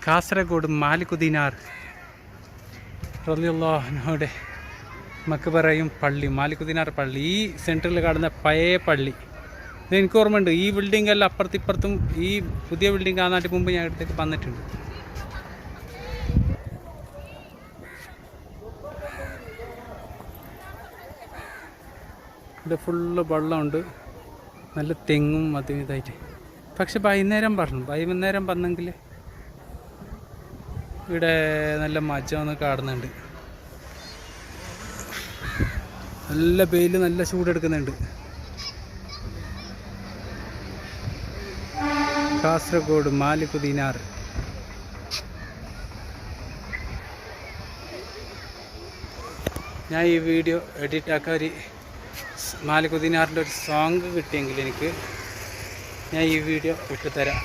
കാസർഗോഡ് മാലിക് ദിനാർ റളിയല്ലാഹു അൻഹുയുടെ മക്ബറയും പള്ളി, മാലിക് ദിനാർ പള്ളി, ഈ സെൻറ്ററിൽ കാണുന്ന പഴയ പള്ളി. ഇത് എനിക്ക് ഓർമ്മയുണ്ട്. ഈ ബിൽഡിംഗ് എല്ലാം അപ്പുറത്തിപ്പുറത്തും ഈ പുതിയ ബിൽഡിംഗ് ആ നാട്ടിൽ മുമ്പ് ഞാൻ അടുത്തേക്ക് വന്നിട്ടുണ്ട്. ഇവിടെ ഫുള്ള് വെള്ളമുണ്ട്, നല്ല തെങ്ങും അതും ഇതായിട്ട്. പക്ഷെ വൈകുന്നേരം വന്നെങ്കിൽ ഇവിടെ നല്ല മജമൊന്ന് കാണുന്നുണ്ട്. നല്ല വെയിൽ, നല്ല ചൂടെടുക്കുന്നുണ്ട്. കാസർഗോഡ് മാലിക് ദിനാർ. ഞാൻ ഈ വീഡിയോ എഡിറ്റാക്കാൻ ഒരു മാലിക് ദിനാറിൻ്റെ ഒരു സോങ് കിട്ടിയെങ്കിൽ ഞാൻ ഈ വീഡിയോ ഇട്ടുതരാം.